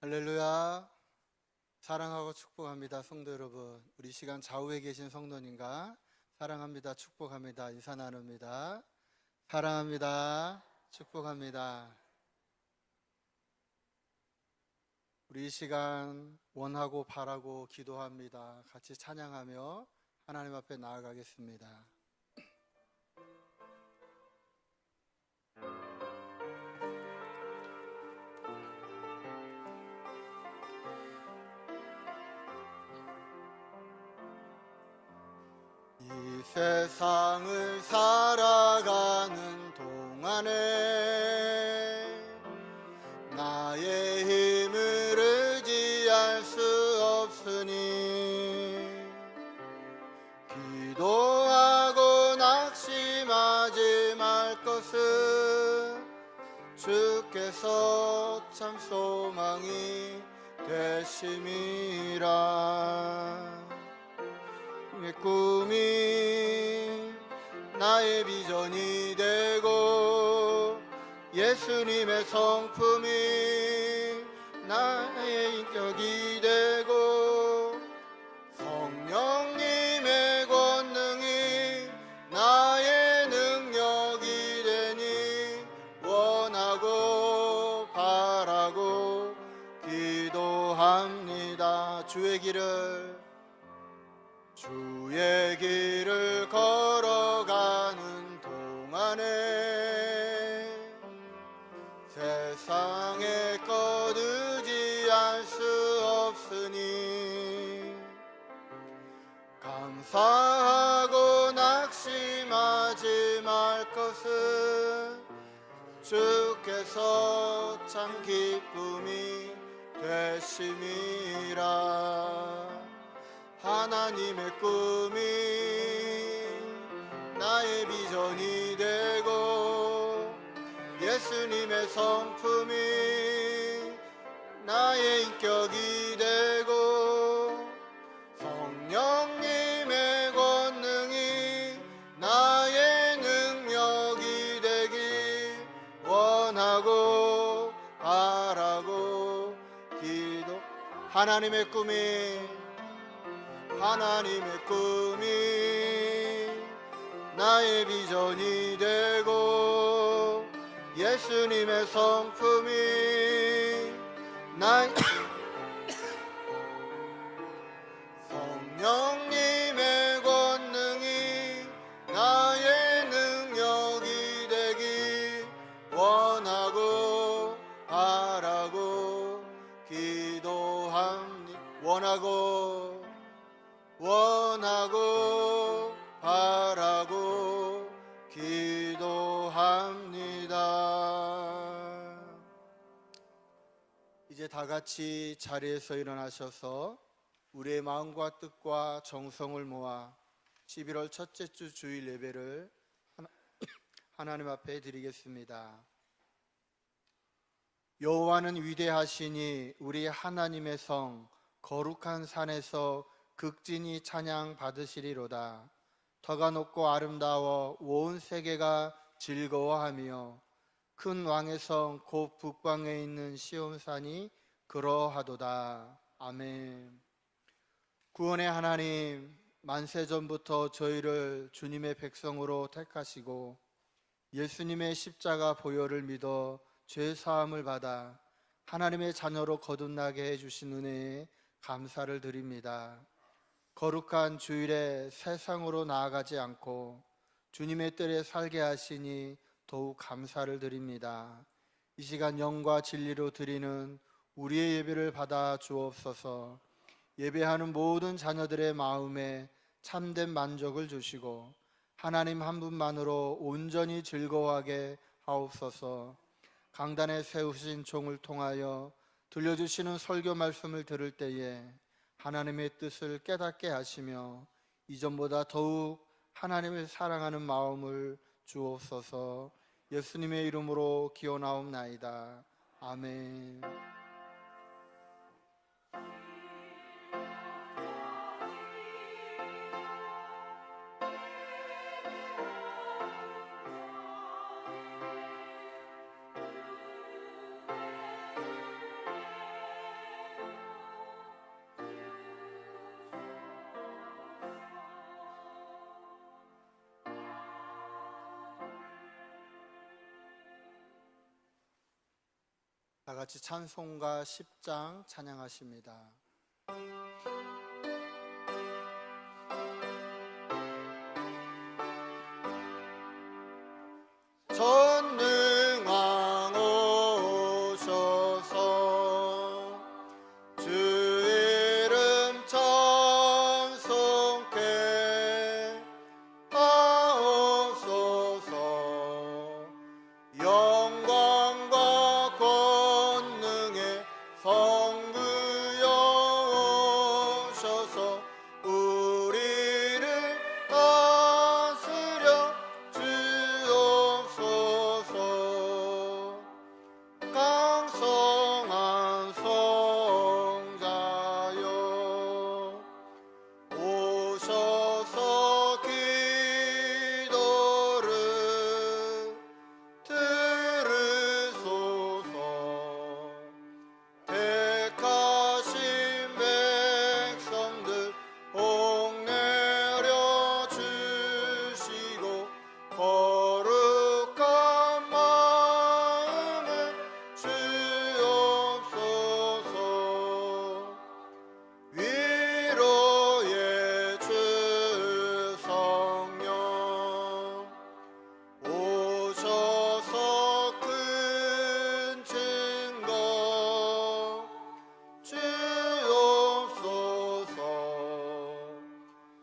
할렐루야. 사랑하고 축복합니다. 성도 여러분, 우리 시간 좌우에 계신 성도님과 사랑합니다, 축복합니다 인사 나눕니다. 사랑합니다, 축복합니다. 우리 이 시간 원하고 바라고 기도합니다. 같이 찬양하며 하나님 앞에 나아가겠습니다. 이 세상을 살아가는 동안에 나의 힘을 의지할 수 없으니 기도하고 낙심하지 말 것은 주께서 참 소망이 되심이라. 내 꿈이 나의 비전이 되고 예수님의 성품이 나의 인격이 되고 성령님의 권능이 나의 능력이 되니 원하고 바라고 기도합니다. 주의 길을 걸어가는 동안에 세상의 것 의지할 수 없으니 감사하고 낙심하지 말 것은 주께서 참 기쁨이 되심이라. 하나님의 꿈이 나의 비전이 되고 예수님의 성품이 나의 인격이 되고 성령님의 권능이 나의 능력이 되기 원하고 바라고 기도. 하나님의 꿈이 나의 비전이 되고 예수님의 성품이 나의 성령님의 권능이 나의 능력이 되기 원하고 바라고 기도합니다. 원하고 바라고 기도합니다. 이제 다 같이 자리에서 일어나셔서 우리의 마음과 뜻과 정성을 모아 11월 첫째 주 주일 예배를 하나님 앞에 드리겠습니다. 여호와는 위대하시니 우리 하나님의 성 거룩한 산에서 극진히 찬양 받으시리로다. 터가 높고 아름다워 온 세계가 즐거워하며 큰 왕의 성 곧 북방에 있는 시온산이 그러하도다. 아멘. 구원의 하나님, 만세전부터 저희를 주님의 백성으로 택하시고 예수님의 십자가 보혈을 믿어 죄 사함을 받아 하나님의 자녀로 거듭나게 해주신 은혜에 감사를 드립니다. 거룩한 주일에 세상으로 나아가지 않고 주님의 뜰에 살게 하시니 더욱 감사를 드립니다. 이 시간 영과 진리로 드리는 우리의 예배를 받아 주옵소서. 예배하는 모든 자녀들의 마음에 참된 만족을 주시고 하나님 한 분만으로 온전히 즐거워하게 하옵소서. 강단에 세우신 종을 통하여 들려주시는 설교 말씀을 들을 때에 하나님의 뜻을 깨닫게 하시며 이전보다 더욱 하나님을 사랑하는 마음을 주옵소서. 예수님의 이름으로 기원하옵나이다. 아멘. 다 같이 찬송가 10장 찬양하십니다. 전능왕 오셔서 주 이름 찬송케 하옵소서. 영광과 권능의 성부여 오셔서 우리를 다스려 주옵소서. 강성한 성자여 오셔서 기도를 들으소서. 택하신 백성들 복내려 주시고 거룩한 마음을 주옵소서. 위로의 주 성령 오셔서 큰 증거 주옵소서.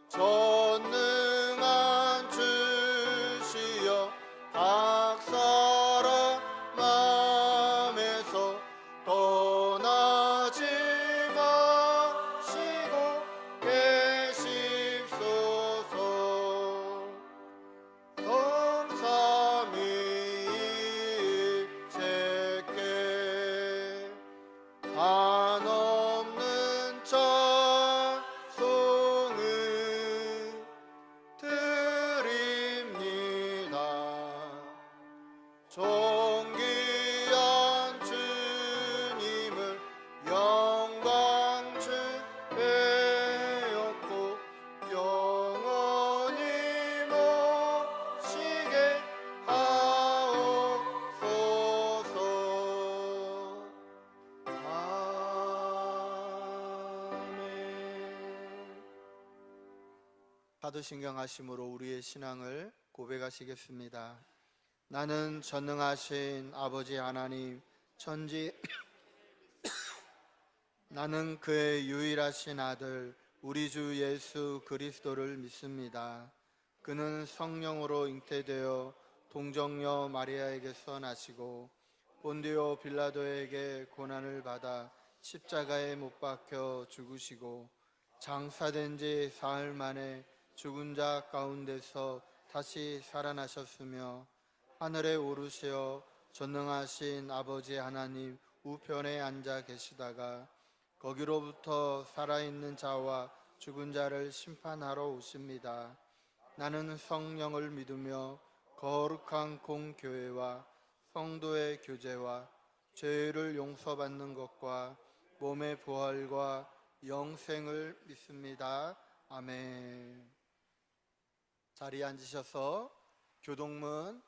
전능한 주시여 각 사람 맘에서 떠나지 마시고 계십소서. 성삼위일체께 한없는 찬송을 드립니다. 존귀한 주님을 영광 주배였고 영원히 모시게 하옵소서. 아멘. 사도신경하심으로 우리의 신앙을 고백하시겠습니다. 나는 전능하신 아버지 하나님 천지 나는 그의 유일하신 아들 우리 주 예수 그리스도를 믿습니다. 그는 성령으로 잉태되어 동정녀 마리아에게서 나시고 본디오 빌라도에게 고난을 받아 십자가에 못 박혀 죽으시고 장사된 지 사흘 만에 죽은 자 가운데서 다시 살아나셨으며 하늘에 오르시어 전능하신 아버지 하나님 우편에 앉아 계시다가 거기로부터 살아있는 자와 죽은 자를 심판하러 오십니다. 나는 성령을 믿으며 거룩한 공교회와 성도의 교제와 죄를 용서받는 것과 몸의 부활과 영생을 믿습니다. 아멘. 자리에 앉으셔서 교동문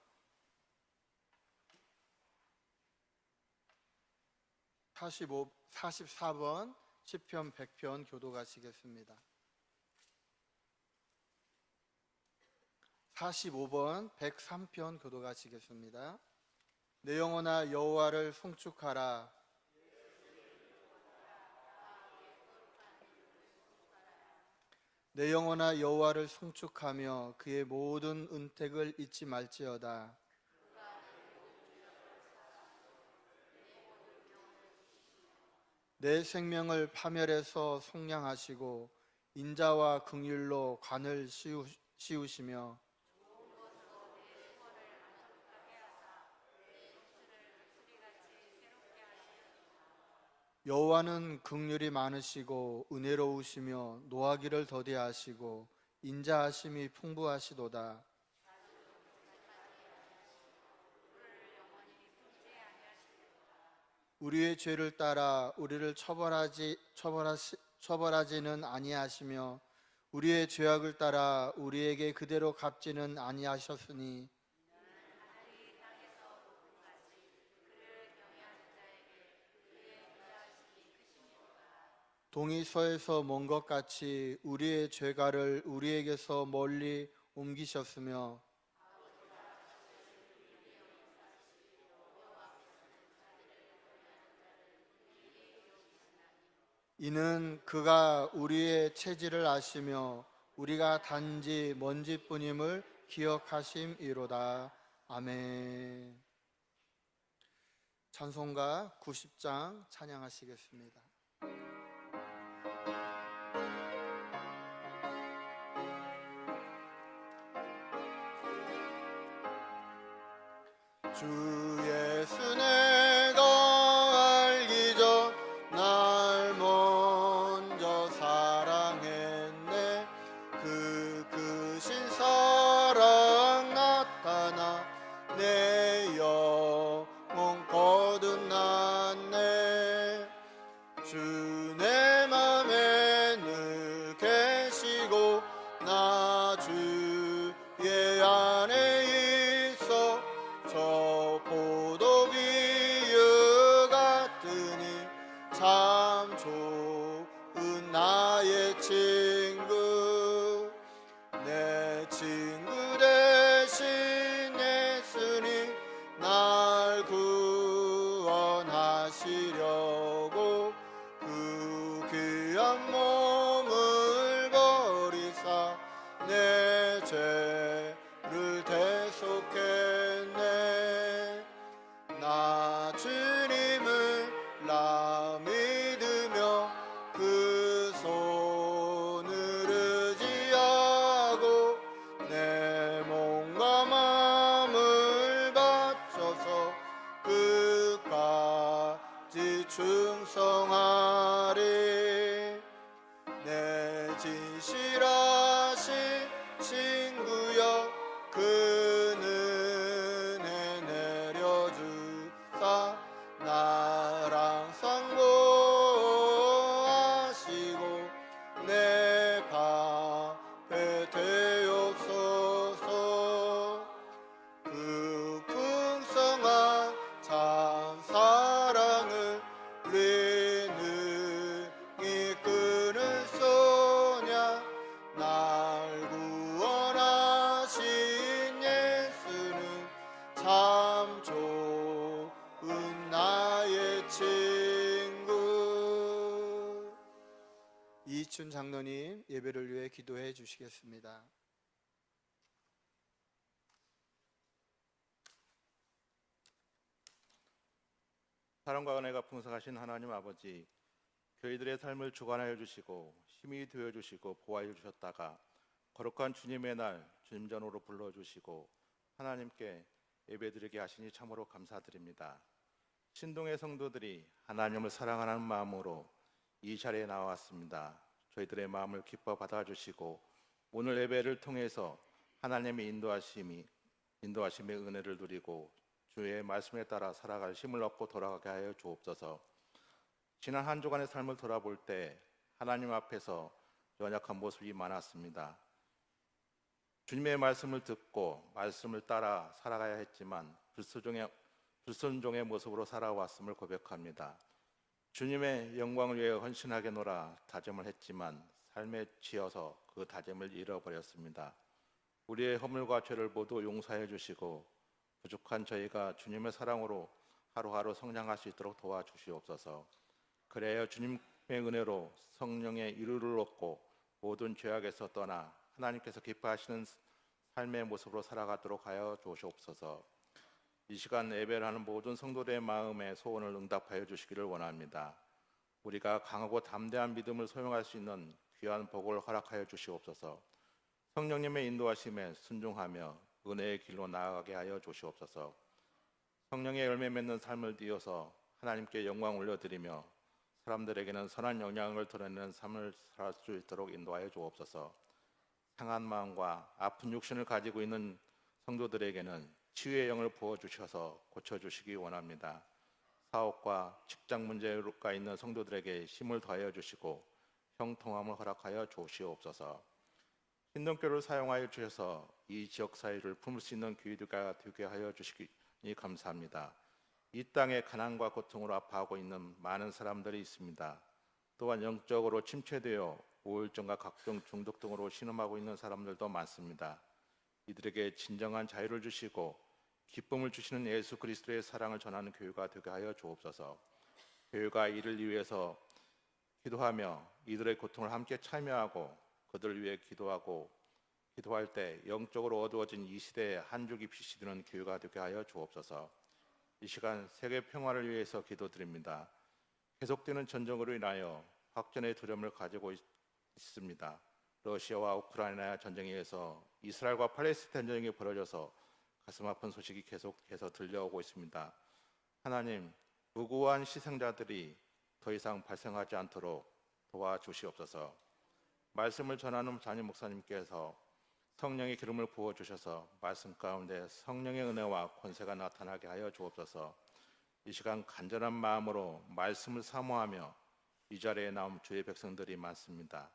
44번 시편 100편 교독하시겠습니다. 45번 103편 교독하시겠습니다. 내 영혼아 여호와를 송축하라. 내 영혼아 여호와를 송축하며 그의 모든 은택을 잊지 말지어다. 내 생명을 파멸해서 속량하시고 인자와 긍휼로 관을 씌우시며 여호와는 긍휼이 많으시고 은혜로우시며 노하기를 더디하시고 인자하심이 풍부하시도다. 우리의 죄를 따라 우리를 처벌하지는 아니하시며 우리의 죄악을 따라 우리에게 그대로 갚지는 아니하셨으니 동이서에서 먼 것 같이 우리의 죄가를 우리에게서 멀리 옮기셨으며 이는 그가 우리의 체질을 아시며 우리가 단지 먼지뿐임을 기억하심이로다. 아멘. 찬송가 90장 찬양하시겠습니다. 주 예수 내가 알기 전 날 먼저 사랑했네. 그 크신 사랑 나타나 내 영혼 거듭났네. 주 내 맘에 늘 계시고 나 주의 안에 있어 저 포도비유 같으니 참 좋은 나의 친구. 내 친구 대신 예수님 날 구원하시려고 그 귀한 몸을 버리사 내 죄를 대속했네. 나 주님을 나 믿으며 그 손을 의지하고 내 몸과 마음을 바쳐서 끝까지 충성하리. 내 진실하신 친구여 그 은혜 내려주사 나랑 상고하시고 내 밥에 되옵소서. 그 풍성한 참 사랑을 우리 능히 끊을 소냐. 날 구원하신 예수는 참 좋은 나의 친구. 이춘 장로님 예배를 위해 기도해 주시겠습니다. 사랑과 은혜가 풍성하신 하나님 아버지, 저희들의 삶을 주관하여 주시고 힘이 되어 주시고 보호하여 주셨다가 거룩한 주님의 날 주님 전으로 불러주시고 하나님께 예배드리게 하시니 참으로 감사드립니다. 신동의 성도들이 하나님을 사랑하는 마음으로 이 자리에 나왔습니다. 저희들의 마음을 기뻐 받아주시고 오늘 예배를 통해서 하나님의 인도하심의 은혜를 누리고 주의 말씀에 따라 살아갈 힘을 얻고 돌아가게 하여 주옵소서. 지난 한 주간의 삶을 돌아볼 때 하나님 앞에서 연약한 모습이 많았습니다. 주님의 말씀을 듣고 말씀을 따라 살아가야 했지만 불순종의 모습으로 살아왔음을 고백합니다. 주님의 영광을 위해 헌신하게노라 다짐을 했지만 삶에 치여서 그 다짐을 잃어버렸습니다. 우리의 허물과 죄를 모두 용서해 주시고 부족한 저희가 주님의 사랑으로 하루하루 성장할 수 있도록 도와주시옵소서. 그래야 주님의 은혜로 성령의 이루를 얻고 모든 죄악에서 떠나 하나님께서 기뻐하시는 삶의 모습으로 살아가도록 하여 주시옵소서. 이 시간 예배를 하는 모든 성도들의 마음의 소원을 응답하여 주시기를 원합니다. 우리가 강하고 담대한 믿음을 소용할 수 있는 귀한 복을 허락하여 주시옵소서. 성령님의 인도하심에 순종하며 은혜의 길로 나아가게 하여 주시옵소서. 성령의 열매 맺는 삶을 띄어서 하나님께 영광 올려드리며 사람들에게는 선한 영향을 드러내는 삶을 살 수 있도록 인도하여 주옵소서. 상한 마음과 아픈 육신을 가지고 있는 성도들에게는 치유의 영을 부어주셔서 고쳐주시기 원합니다. 사업과 직장 문제가 있는 성도들에게 힘을 더하여 주시고 형통함을 허락하여 주시옵소서. 신동교를 사용하여 주셔서 이 지역 사회를 품을 수 있는 교회가 되게 하여 주시기 감사합니다. 이 땅에 가난과 고통으로 아파하고 있는 많은 사람들이 있습니다. 또한 영적으로 침체되어 우울증과 각종 중독 등으로 신음하고 있는 사람들도 많습니다. 이들에게 진정한 자유를 주시고 기쁨을 주시는 예수 그리스도의 사랑을 전하는 교회가 되게 하여 주옵소서. 교회가 이를 위해서 기도하며 이들의 고통을 함께 참여하고 그들을 위해 기도할 때 영적으로 어두워진 이 시대에 한 줄기 빛이 되는 교회가 되게 하여 주옵소서. 이 시간 세계 평화를 위해서 기도드립니다. 계속되는 전쟁으로 인하여 확전의 두려움을 가지고 있습니다. 러시아와 우크라이나 전쟁에 의해서 이스라엘과 팔레스타인 전쟁이 벌어져서 가슴 아픈 소식이 계속해서 들려오고 있습니다. 하나님, 무고한 희생자들이 더 이상 발생하지 않도록 도와주시옵소서. 말씀을 전하는 잔임 목사님께서 성령의 기름을 부어주셔서 말씀 가운데 성령의 은혜와 권세가 나타나게 하여 주옵소서. 이 시간 간절한 마음으로 말씀을 사모하며 이 자리에 나온 주의 백성들이 많습니다.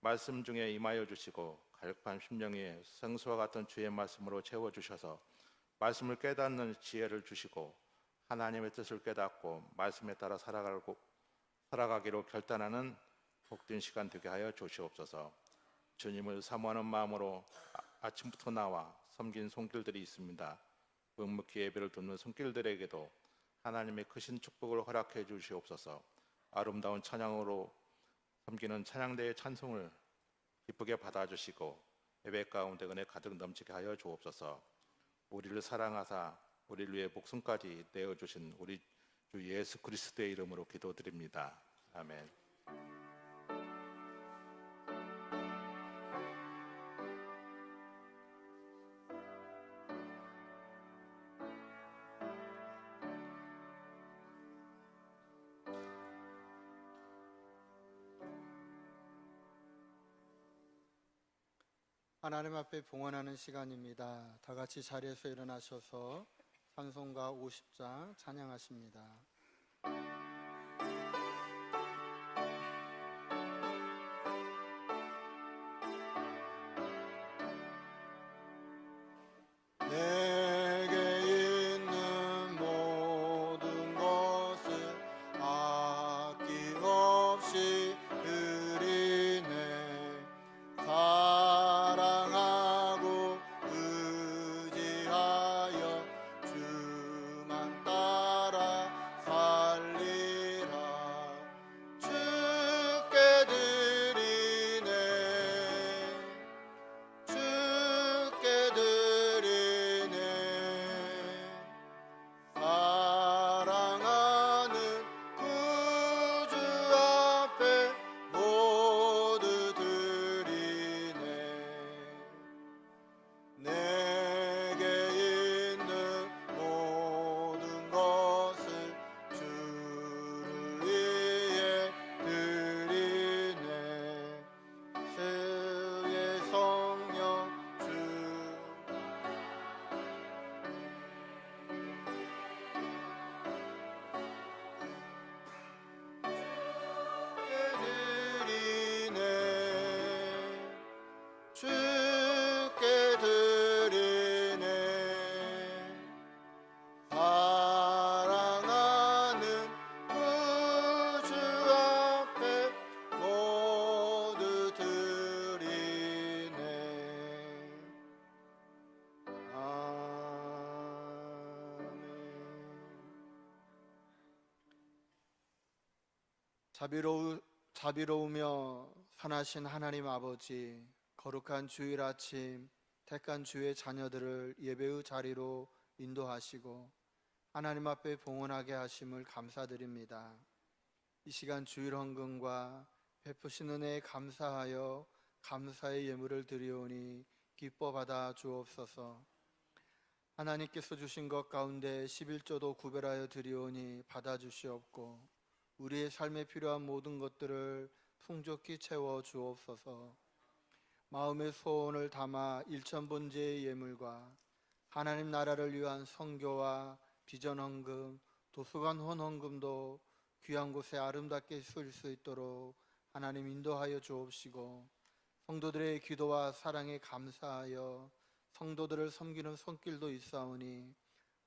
말씀 중에 임하여 주시고 갈급한 심령 위에 생수와 같은 주의 말씀으로 채워주셔서 말씀을 깨닫는 지혜를 주시고 하나님의 뜻을 깨닫고 말씀에 따라 살아가기로 결단하는 복된 시간 되게 하여 주시옵소서. 주님을 사모하는 마음으로 아침부터 나와 섬긴 손길들이 있습니다. 묵묵히 예배를 듣는 손길들에게도 하나님의 크신 축복을 허락해 주시옵소서. 아름다운 찬양으로 섬기는 찬양대의 찬송을 기쁘게 받아주시고 예배 가운데 은혜 가득 넘치게 하여 주옵소서. 우리를 사랑하사 우리를 위해 목숨까지 내어주신 우리 주 예수 그리스도의 이름으로 기도드립니다. 아멘. 하나님 앞에 봉헌하는 시간입니다. 다 같이 자리에서 일어나셔서 찬송가 50장 찬양하십니다. 내게 있는 모든 것을 아낌없이 드리네. 사랑하고 의지하여 주만 따라 살리라. 주께 드리네. 주께 드리네. 사랑하는 구주 앞에 모두 드리네. 내게 있는 모든 것을 주를 위해 드리네. 주의 성령 주 드리네. 주께 드리네. 사랑하는 구주 앞에 모두 드리네. 아멘. 자비로우며 선하신 하나님 아버지, 거룩한 주일 아침 택한 주의 자녀들을 예배의 자리로 인도하시고 하나님 앞에 봉헌하게 하심을 감사드립니다. 이 시간 주일 헌금과 베푸신 은혜에 감사하여 감사의 예물을 드리오니 기뻐 받아 주옵소서. 하나님께서 주신 것 가운데 11조도 구별하여 드리오니 받아 주시옵고 우리의 삶에 필요한 모든 것들을 풍족히 채워 주옵소서. 마음의 소원을 담아 일천번제의 예물과 하나님 나라를 위한 선교와 비전 헌금, 도서관 헌금도 귀한 곳에 아름답게 쓸 수 있도록 하나님 인도하여 주옵시고 성도들의 기도와 사랑에 감사하여 성도들을 섬기는 손길도 있사오니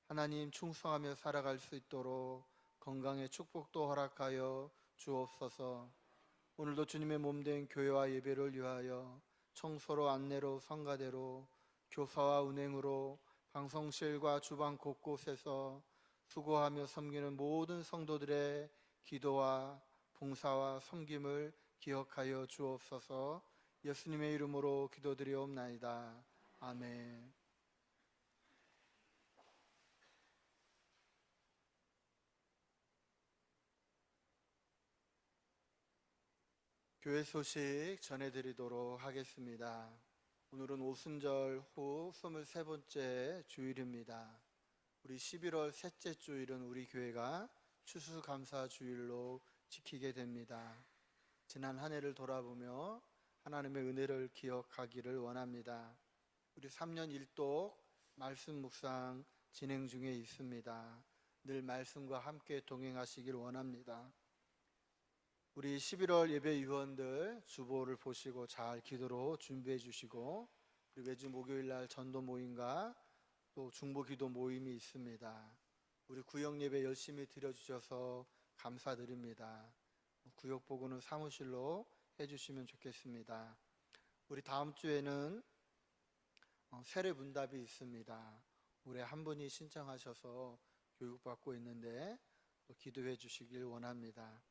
하나님 충성하며 살아갈 수 있도록 건강의 축복도 허락하여 주옵소서. 오늘도 주님의 몸된 교회와 예배를 위하여 청소로, 안내로, 성가대로, 교사와 은행으로, 방송실과 주방 곳곳에서 수고하며 섬기는 모든 성도들의 기도와 봉사와 섬김을 기억하여 주옵소서. 예수님의 이름으로 기도드리옵나이다. 아멘. 교회 소식 전해드리도록 하겠습니다. 오늘은 오순절 후 23번째 주일입니다. 우리 11월 셋째 주일은 우리 교회가 추수감사 주일로 지키게 됩니다. 지난 한 해를 돌아보며 하나님의 은혜를 기억하기를 원합니다. 우리 3년 1독 말씀 묵상 진행 중에 있습니다. 늘 말씀과 함께 동행하시길 원합니다. 우리 11월 예배위원들 주보를 보시고 잘 기도로 준비해 주시고, 우리 매주 목요일날 전도 모임과 또 중보기도 모임이 있습니다. 우리 구역예배 열심히 드려주셔서 감사드립니다. 구역보고는 사무실로 해주시면 좋겠습니다. 우리 다음 주에는 세례문답이 있습니다. 올해 한 분이 신청하셔서 교육받고 있는데 또 기도해 주시길 원합니다.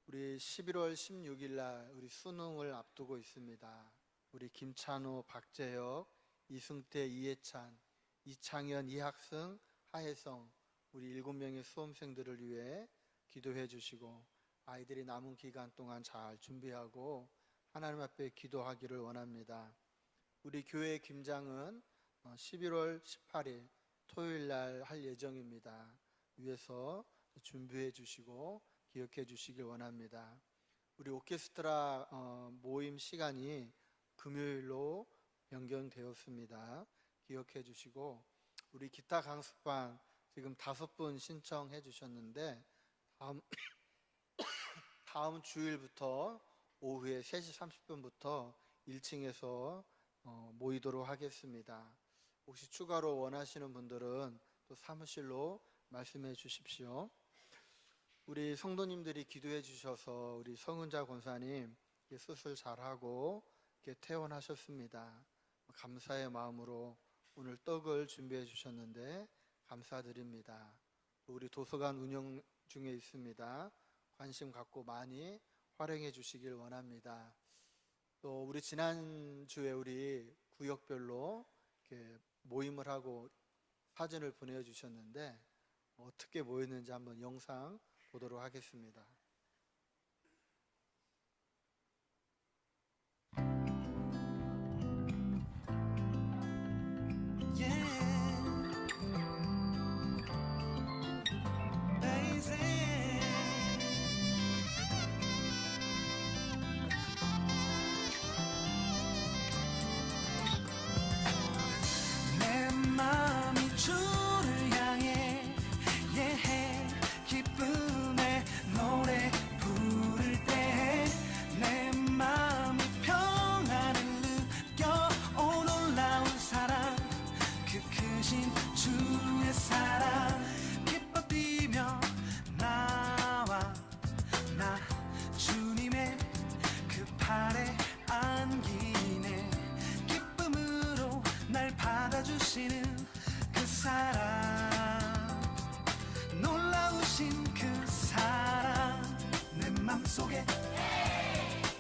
우리 11월 16일 날 우리 수능을 앞두고 있습니다. 우리 김찬호, 박재혁, 이승태, 이해찬, 이창현, 이학승, 하혜성 우리 7명의 수험생들을 위해 기도해 주시고, 아이들이 남은 기간 동안 잘 준비하고 하나님 앞에 기도하기를 원합니다. 우리 교회 김장은 11월 18일 토요일 날 할 예정입니다. 위에서 준비해 주시고 기억해 주시길 원합니다. 우리 오케스트라 모임 시간이 금요일로 변경되었습니다. 기억해 주시고, 우리 기타 강습반 지금 5분 신청해 주셨는데 다음 주일부터 오후에 3시 30분부터 1층에서 모이도록 하겠습니다. 혹시 추가로 원하시는 분들은 또 사무실로 말씀해 주십시오. 우리 성도님들이 기도해 주셔서 우리 성은자 권사님 수술 잘하고 퇴원하셨습니다. 감사의 마음으로 오늘 떡을 준비해 주셨는데 감사드립니다. 우리 도서관 운영 중에 있습니다. 관심 갖고 많이 활용해 주시길 원합니다. 또 우리 지난주에 우리 구역별로 이렇게 모임을 하고 사진을 보내주셨는데 어떻게 모였는지 한번 영상 보도록 하겠습니다.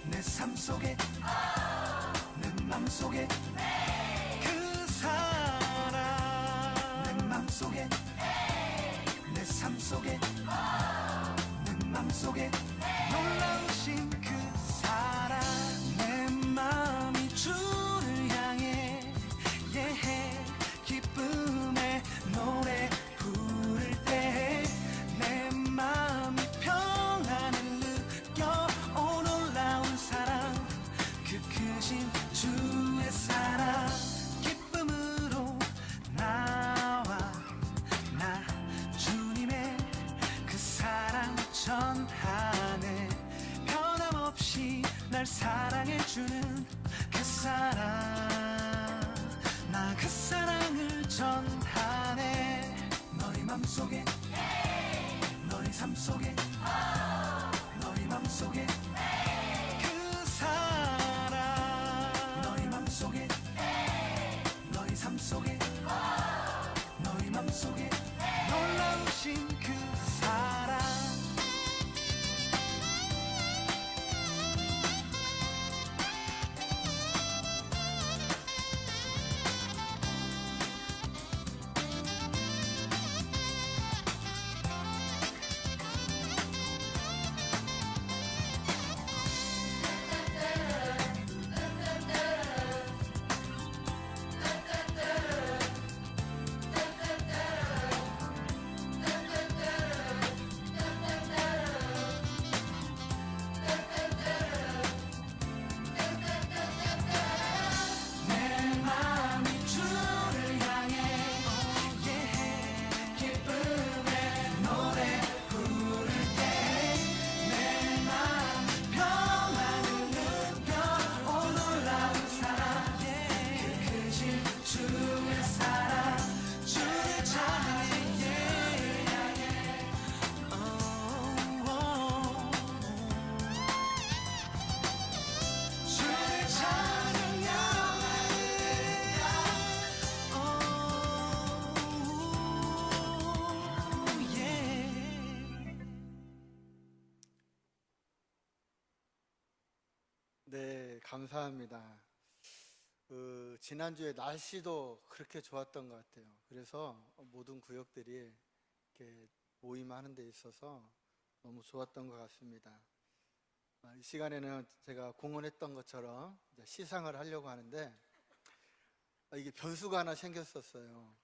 내 삶 속에 내 맘속에 그 사랑, 내 맘속에 내 삶 속에 내 맘속에 놀라우신 그 사랑. 내 마음이 주를 향해 예해 기쁨의 노래 부를 때 내 마음이 평안을 느껴 오 놀라운 사랑, 그 크신 주의 사랑. 기쁨으로 나와 나 주님의 그 사랑 전하네. 변함없이 날 사랑해주는 그 사랑, 나 그 사랑을 전하네. 너희 맘속에 너희 삶 속에 너희 맘속에 네, 감사합니다. 지난주에 날씨도 그렇게 좋았던 것 같아요. 그래서 모든 구역들이 이렇게 모임하는 데 있어서 너무 좋았던 것 같습니다. 이 시간에는 제가 공언했던 것처럼 이제 시상을 하려고 하는데 이게 변수가 하나 생겼었어요.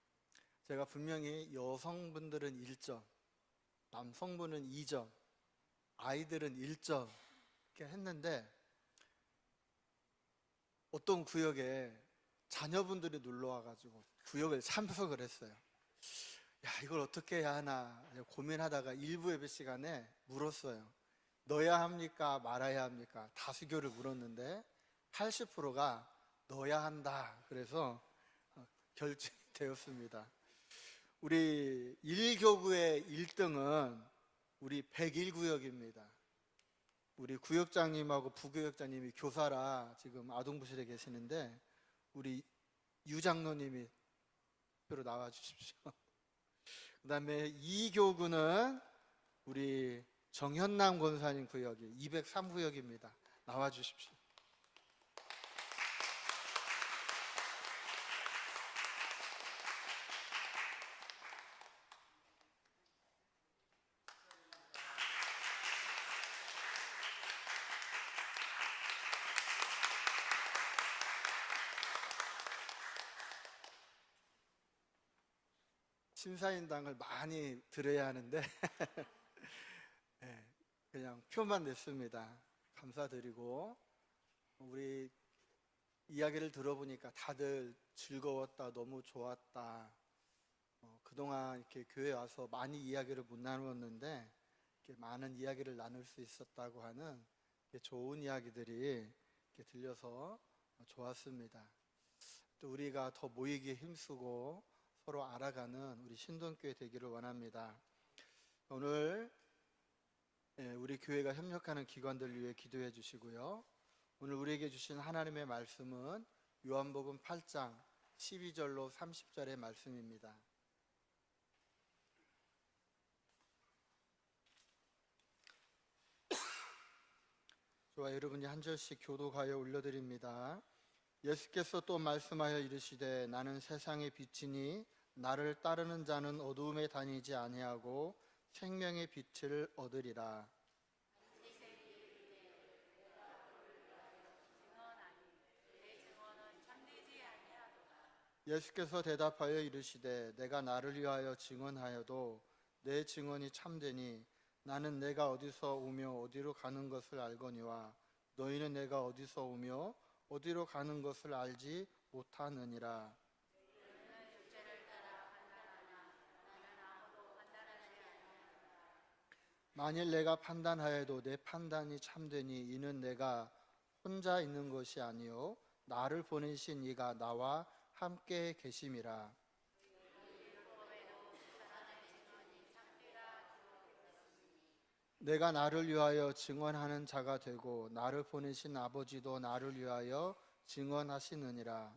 제가 분명히 여성분들은 1점, 남성분은 2점, 아이들은 1점 이렇게 했는데 어떤 구역에 자녀분들이 놀러 와가지고 구역을 참석을 했어요. 야, 이걸 어떻게 해야 하나 고민하다가 일부 예배 시간에 물었어요. 넣어야 합니까? 말아야 합니까? 다수교를 물었는데 80%가 넣어야 한다. 그래서 결정이 되었습니다. 우리 1교구의 1등은 우리 101구역입니다. 우리 구역장님하고 부구역장님이 교사라 지금 아동부실에 계시는데 우리 유장로님이 표로 나와 주십시오. 그 다음에 2교구는 우리 정현남 권사님 구역이 203구역입니다. 나와 주십시오. 심사인당을 많이 들어야 하는데 네, 그냥 표만 냈습니다. 감사드리고 우리 이야기를 들어보니까 다들 즐거웠다, 너무 좋았다. 그동안 이렇게 교회 와서 많이 이야기를 못 나누었는데 이렇게 많은 이야기를 나눌 수 있었다고 하는 좋은 이야기들이 이렇게 들려서 좋았습니다. 또 우리가 더 모이기에 힘쓰고 서로 알아가는 우리 신동교회 되기를 원합니다. 오늘 우리 교회가 협력하는 기관들 위해 기도해 주시고요. 오늘 우리에게 주신 하나님의 말씀은 요한복음 8장 12절로 30절의 말씀입니다. 저와 여러분이 한 절씩 교독하여 올려드립니다. 예수께서 또 말씀하여 이르시되 나는 세상의 빛이니 나를 따르는 자는 어두움에 다니지 아니하고 생명의 빛을 얻으리라. 예수께서 대답하여 이르시되 내가 나를 위하여 증언하여도 내 증언이 참되니 나는 내가 어디서 오며 어디로 가는 것을 알거니와 너희는 내가 어디서 오며 어디로 가는 것을 알지 못하느니라. 만일 내가 판단하여도 내 판단이 참되니 이는 내가 혼자 있는 것이 아니요 나를 보내신 이가 나와 함께 계심이라. 내가 나를 위하여 증언하는 자가 되고 나를 보내신 아버지도 나를 위하여 증언하시느니라.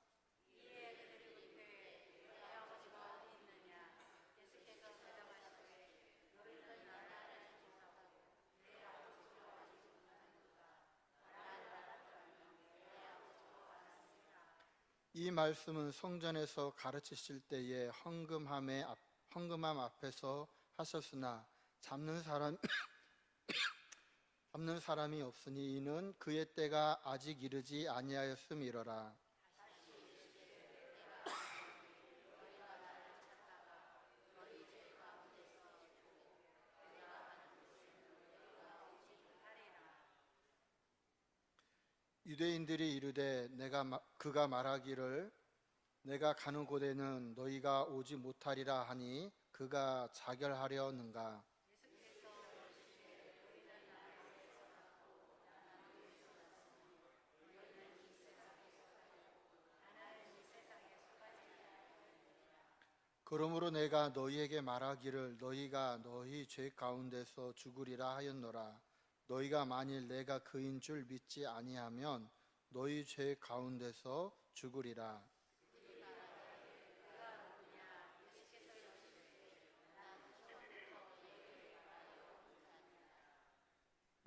이 말씀은 성전에서 가르치실 때에 헌금함 앞에서 하셨으나 잡는 사람이 없으니 이는 그의 때가 아직 이르지 아니하였음이로라. 유대인들이 이르되 그가 말하기를 내가 가는 곳에는 너희가 오지 못하리라 하니 그가 자결하려는가. 그러므로 내가 너희에게 말하기를 너희가 너희 죄 가운데서 죽으리라 하였노라. 너희가 만일 내가 그인 줄 믿지 아니하면 너희 죄 가운데서 죽으리라.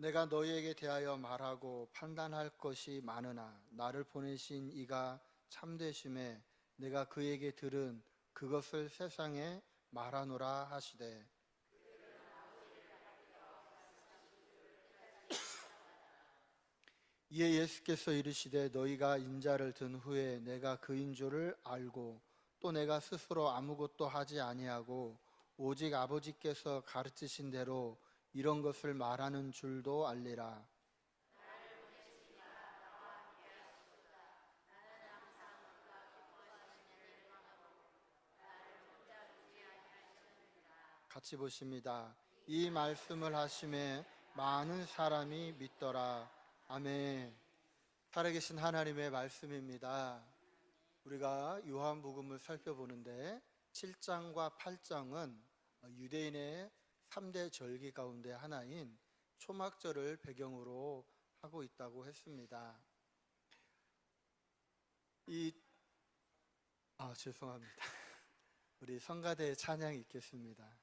내가 너희에게 대하여 말하고 판단할 것이 많으나 나를 보내신 이가 참되심에 내가 그에게 들은 그것을 세상에 말하노라 하시되 이에 예수께서 이르시되 너희가 인자를 든 후에 내가 그인 줄을 알고 또 내가 스스로 아무것도 하지 아니하고 오직 아버지께서 가르치신 대로 이런 것을 말하는 줄도 알리라. 같이 보십니다. 이 말씀을 하심에 많은 사람이 믿더라. 아멘. 살아계신 하나님의 말씀입니다. 우리가 요한복음을 살펴보는데 7장과 8장은 유대인의 3대 절기 가운데 하나인 초막절을 배경으로 하고 있다고 했습니다. 죄송합니다. 우리 성가대 찬양이 있겠습니다.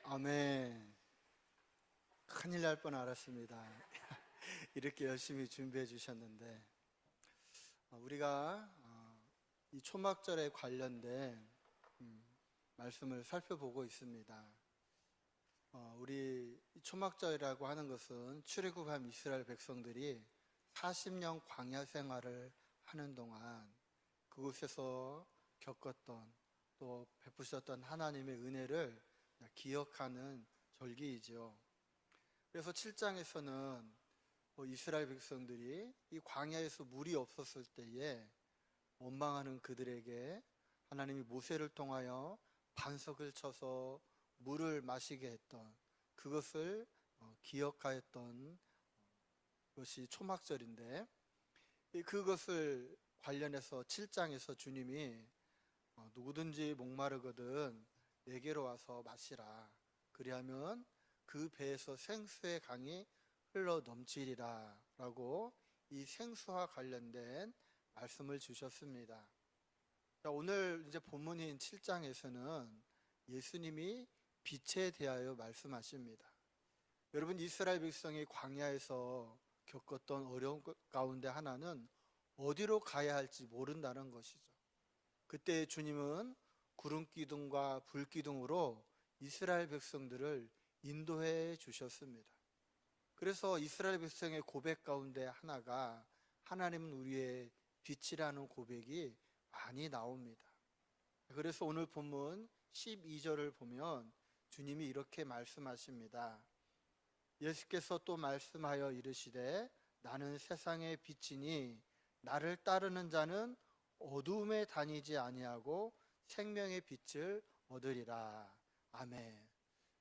아멘. 큰일 날 뻔 알았습니다. 이렇게 열심히 준비해 주셨는데 우리가 이 초막절에 관련된 말씀을 살펴보고 있습니다. 우리 초막절이라고 하는 것은 출애굽한 이스라엘 백성들이 40년 광야 생활을 하는 동안 그곳에서 겪었던 또 베푸셨던 하나님의 은혜를 기억하는 절기이죠. 그래서 7장에서는 이스라엘 백성들이 이 광야에서 물이 없었을 때에 원망하는 그들에게 하나님이 모세를 통하여 반석을 쳐서 물을 마시게 했던 그것을 기억하였던 것이 초막절인데, 그것을 관련해서 7장에서 주님이 누구든지 목마르거든 내게로 와서 마시라. 그리하면 그 배에서 생수의 강이 흘러 넘치리라 라고 이 생수와 관련된 말씀을 주셨습니다. 자, 오늘 이제 본문인 7장에서는 예수님이 빛에 대하여 말씀하십니다. 여러분, 이스라엘 백성이 광야에서 겪었던 어려움 가운데 하나는 어디로 가야 할지 모른다는 것이죠. 그때 주님은 구름 기둥과 불 기둥으로 이스라엘 백성들을 인도해 주셨습니다. 그래서 이스라엘 백성의 고백 가운데 하나가 하나님은 우리의 빛이라는 고백이 많이 나옵니다. 그래서 오늘 본문 12절을 보면 주님이 이렇게 말씀하십니다. 예수께서 또 말씀하여 이르시되 나는 세상의 빛이니 나를 따르는 자는 어두움에 다니지 아니하고 생명의 빛을 얻으리라. 아멘.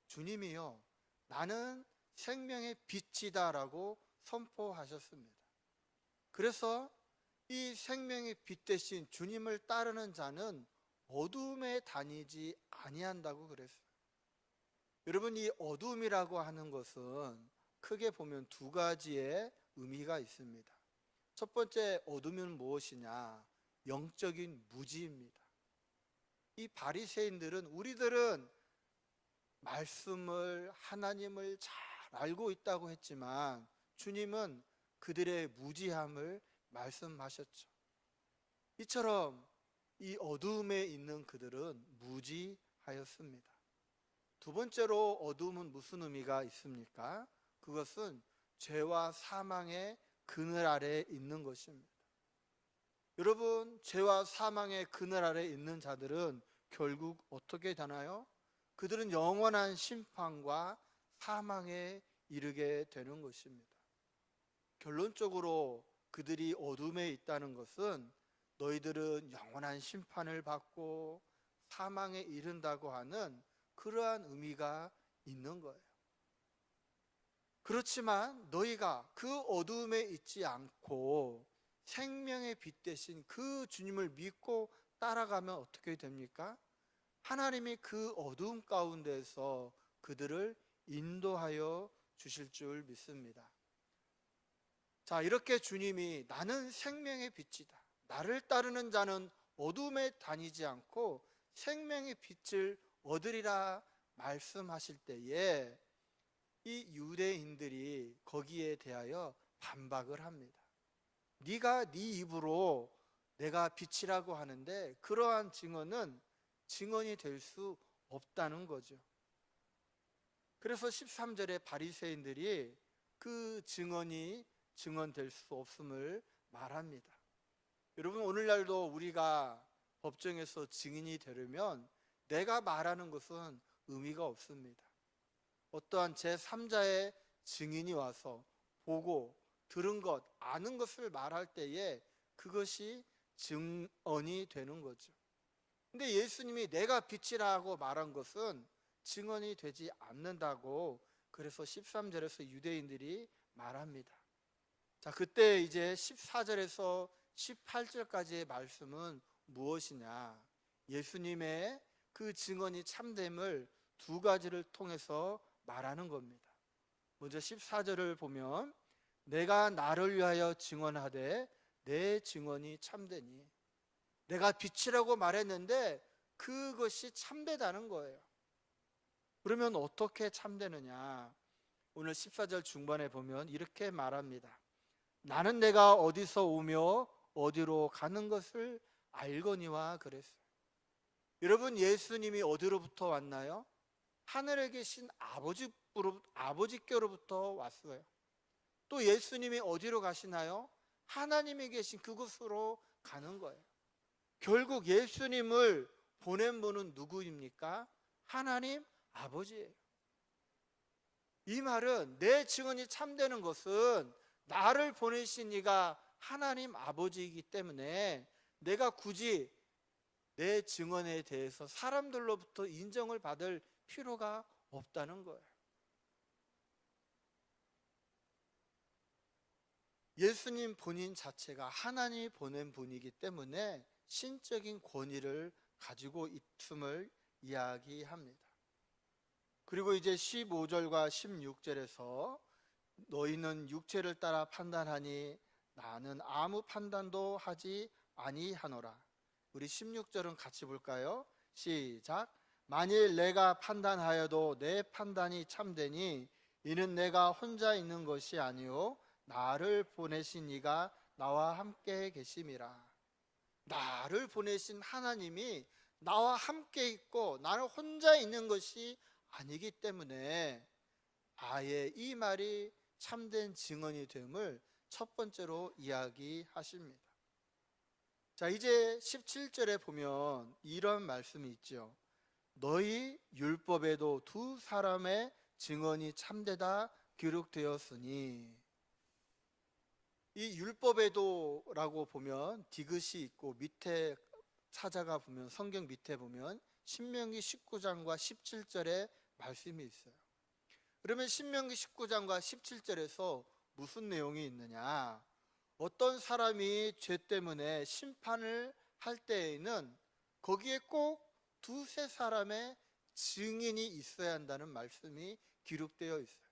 주님이요, 나는 생명의 빛이다라고 선포하셨습니다. 그래서 이 생명의 빛 대신 주님을 따르는 자는 어두움에 다니지 아니한다고 그랬어요. 여러분, 이 어두움이라고 하는 것은 크게 보면 두 가지의 의미가 있습니다. 첫 번째 어둠은 무엇이냐? 영적인 무지입니다. 이 바리새인들은 우리들은 말씀을, 하나님을 잘 알고 있다고 했지만 주님은 그들의 무지함을 말씀하셨죠. 이처럼 이 어두움에 있는 그들은 무지하였습니다. 두 번째로 어두움은 무슨 의미가 있습니까? 그것은 죄와 사망의 그늘 아래에 있는 것입니다. 여러분, 죄와 사망의 그늘 아래에 있는 자들은 결국 어떻게 되나요? 그들은 영원한 심판과 사망에 이르게 되는 것입니다. 결론적으로 그들이 어둠에 있다는 것은 너희들은 영원한 심판을 받고 사망에 이른다고 하는 그러한 의미가 있는 거예요. 그렇지만 너희가 그 어두움에 있지 않고 생명의 빛 대신 그 주님을 믿고 따라가면 어떻게 됩니까? 하나님이 그 어두움 가운데서 그들을 인도하여 주실 줄 믿습니다. 자, 이렇게 주님이 나는 생명의 빛이다, 나를 따르는 자는 어둠에 다니지 않고 생명의 빛을 얻으리라 말씀하실 때에 이 유대인들이 거기에 대하여 반박을 합니다. 네가 네 입으로 내가 빛이라고 하는데 그러한 증언은 증언이 될 수 없다는 거죠. 그래서 13절에 바리새인들이 그 증언이 증언될 수 없음을 말합니다. 여러분, 오늘날도 우리가 법정에서 증인이 되려면 내가 말하는 것은 의미가 없습니다. 어떠한 제3자의 증인이 와서 보고 들은 것, 아는 것을 말할 때에 그것이 증언이 되는 거죠. 근데 예수님이 내가 빛이라고 말한 것은 증언이 되지 않는다고, 그래서 13절에서 유대인들이 말합니다. 자, 그때 이제 14절에서 18절까지의 말씀은 무엇이냐? 예수님의 그 증언이 참됨을 두 가지를 통해서 말하는 겁니다. 먼저 14절을 보면 내가 나를 위하여 증언하되 내 증언이 참되니, 내가 빛이라고 말했는데 그것이 참되다는 거예요. 그러면 어떻게 참되느냐? 오늘 14절 중반에 보면 이렇게 말합니다. 나는 내가 어디서 오며 어디로 가는 것을 알거니와 그랬어요. 여러분, 예수님이 어디로부터 왔나요? 하늘에 계신 아버지께로부터 왔어요. 또 예수님이 어디로 가시나요? 하나님이 계신 그곳으로 가는 거예요. 결국 예수님을 보낸 분은 누구입니까? 하나님 아버지예요. 이 말은 내 증언이 참되는 것은 나를 보내신 이가 하나님 아버지이기 때문에 내가 굳이 내 증언에 대해서 사람들로부터 인정을 받을 필요가 없다는 거예요. 예수님 본인 자체가 하나님이 보낸 분이기 때문에 신적인 권위를 가지고 있음을 이야기합니다. 그리고 이제 15절과 16절에서 너희는 육체를 따라 판단하니 나는 아무 판단도 하지 아니하노라. 우리 16절은 같이 볼까요? 시작. 만일 내가 판단하여도 내 판단이 참되니 이는 내가 혼자 있는 것이 아니요 나를 보내신 이가 나와 함께 계심이라. 나를 보내신 하나님이 나와 함께 있고 나는 혼자 있는 것이 아니기 때문에 아예 이 말이 참된 증언이 됨을 첫 번째로 이야기하십니다. 자, 이제 17절에 보면 이런 말씀이 있죠. 너희 율법에도 두 사람의 증언이 참되다 기록되었으니. 이 율법에도라고 보면 디귿이 있고 밑에 찾아가 보면 성경 밑에 보면 신명기 19장과 17절에 말씀이 있어요. 그러면 신명기 19장과 17절에서 무슨 내용이 있느냐? 어떤 사람이 죄 때문에 심판을 할 때에는 거기에 꼭 두세 사람의 증인이 있어야 한다는 말씀이 기록되어 있어요.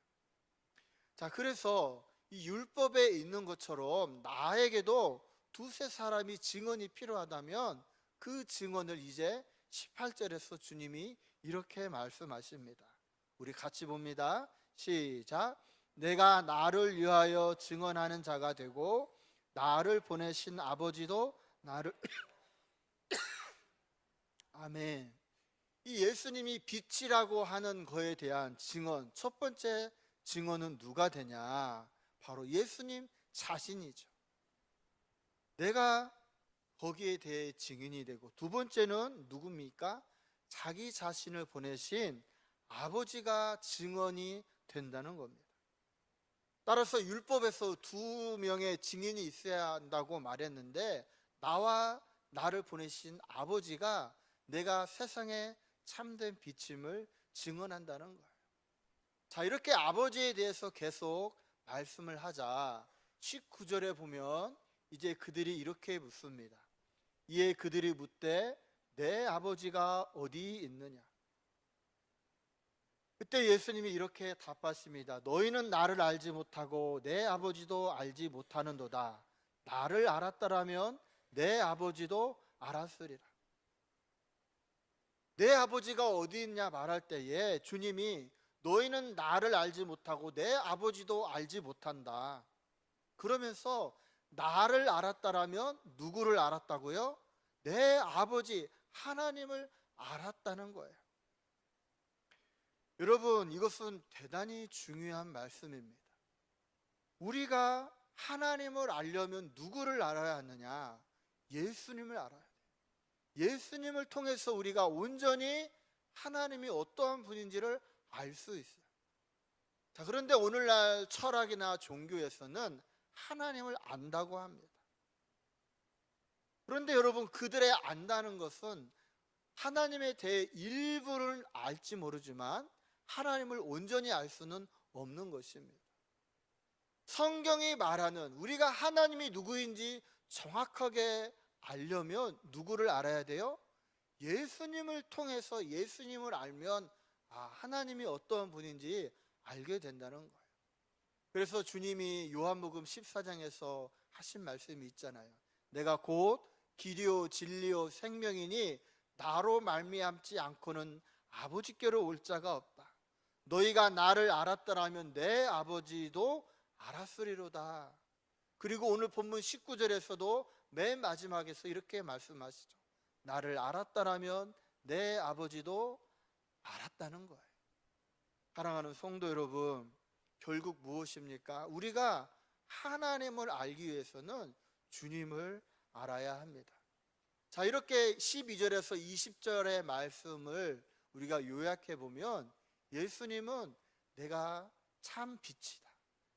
자, 그래서 이 율법에 있는 것처럼 나에게도 두세 사람이 증언이 필요하다면 그 증언을 이제 18절에서 주님이 이렇게 말씀하십니다. 우리 같이 봅니다. 시작. 내가 나를 위하여 증언하는 자가 되고 나를 보내신 아버지도 나를 아멘. 이 예수님이 빛이라고 하는 거에 대한 증언, 첫 번째 증언은 누가 되냐? 바로 예수님 자신이죠. 내가 거기에 대해 증인이 되고, 두 번째는 누굽니까? 자기 자신을 보내신 아버지가 증언이 된다는 겁니다. 따라서 율법에서 두 명의 증인이 있어야 한다고 말했는데 나와 나를 보내신 아버지가 내가 세상에 참된 빛임을 증언한다는 거예요. 자, 이렇게 아버지에 대해서 계속 말씀을 하자 19절에 보면 이제 그들이 이렇게 묻습니다. 이에 그들이 묻되 내 아버지가 어디 있느냐? 그때 예수님이 이렇게 답하십니다. 너희는 나를 알지 못하고 내 아버지도 알지 못하는도다. 나를 알았더라면 내 아버지도 알았으리라. 내 아버지가 어디 있냐 말할 때에 주님이 너희는 나를 알지 못하고 내 아버지도 알지 못한다. 그러면서 나를 알았다라면 누구를 알았다고요? 내 아버지 하나님을 알았다는 거예요. 여러분, 이것은 대단히 중요한 말씀입니다. 우리가 하나님을 알려면 누구를 알아야 하느냐? 예수님을 알아야 돼요. 예수님을 통해서 우리가 온전히 하나님이 어떠한 분인지를 알 수 있어요. 자, 그런데 오늘날 철학이나 종교에서는 하나님을 안다고 합니다. 그런데 여러분, 그들의 안다는 것은 하나님에 대해 일부를 알지 모르지만 하나님을 온전히 알 수는 없는 것입니다. 성경이 말하는 우리가 하나님이 누구인지 정확하게 알려면 누구를 알아야 돼요? 예수님을 통해서 예수님을 알면 하나님이 어떠한 분인지 알게 된다는 거예요. 그래서 주님이 요한복음 14장에서 하신 말씀이 있잖아요. 내가 곧 길이요 진리요 생명이니 나로 말미암지 않고는 아버지께로 올 자가 없다. 너희가 나를 알았더라면 내 아버지도 알았으리로다. 그리고 오늘 본문 19절에서도 맨 마지막에서 이렇게 말씀하시죠. 나를 알았더라면 내 아버지도 알았다는 거예요. 사랑하는 성도 여러분, 결국 무엇입니까? 우리가 하나님을 알기 위해서는 주님을 알아야 합니다. 자, 이렇게 12절에서 20절의 말씀을 우리가 요약해 보면 예수님은 내가 참 빛이다,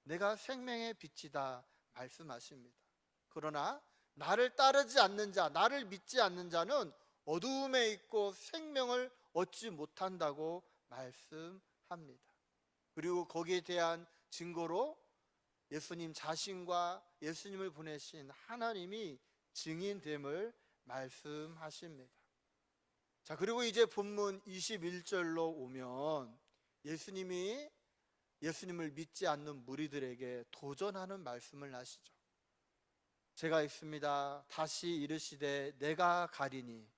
내가 생명의 빛이다 말씀하십니다. 그러나 나를 따르지 않는 자, 나를 믿지 않는 자는 어두움에 있고 생명을 얻지 못한다고 말씀합니다. 그리고 거기에 대한 증거로 예수님 자신과 예수님을 보내신 하나님이 증인됨을 말씀하십니다. 자, 그리고 이제 본문 21절로 오면 예수님이 예수님을 믿지 않는 무리들에게 도전하는 말씀을 하시죠. 제가 읽습니다. 다시 이르시되 내가 가리니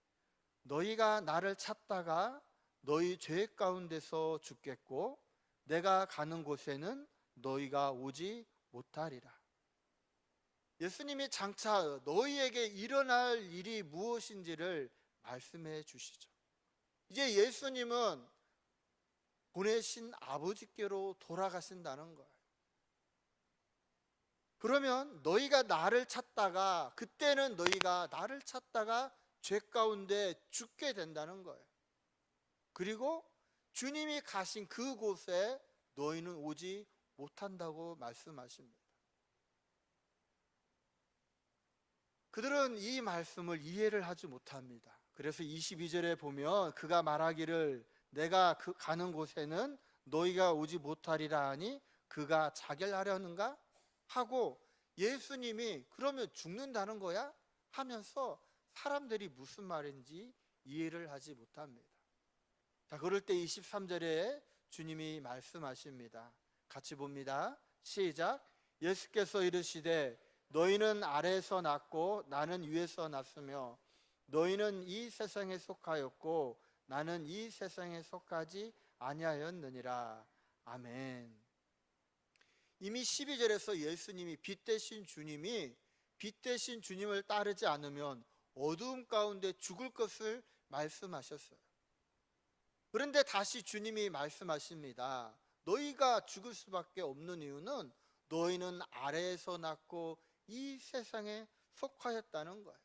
너희가 나를 찾다가 너희 죄 가운데서 죽겠고 내가 가는 곳에는 너희가 오지 못하리라. 예수님이 장차 너희에게 일어날 일이 무엇인지를 말씀해 주시죠. 이제 예수님은 보내신 아버지께로 돌아가신다는 거예요. 그러면 너희가 나를 찾다가, 그때는 너희가 나를 찾다가 죄 가운데 죽게 된다는 거예요. 그리고 주님이 가신 그곳에 너희는 오지 못한다고 말씀하십니다. 그들은 이 말씀을 이해를 하지 못합니다. 그래서 22절에 보면 그가 말하기를 내가 가는 곳에는 너희가 오지 못하리라 하니 그가 자결하려는가 하고, 예수님이 그러면 죽는다는 거야? 하면서 사람들이 무슨 말인지 이해를 하지 못합니다. 자, 그럴 때 23절에 주님이 말씀하십니다. 같이 봅니다. 시작. 예수께서 이르시되 너희는 아래에서 났고 나는 위에서 났으며 너희는 이 세상에 속하였고 나는 이 세상에 속하지 아니하였느니라. 아멘. 이미 12절에서 예수님이 빛 대신 주님을 따르지 않으면 어두움 가운데 죽을 것을 말씀하셨어요. 그런데 다시 주님이 말씀하십니다. 너희가 죽을 수밖에 없는 이유는 너희는 아래에서 났고 이 세상에 속하였다는 거예요.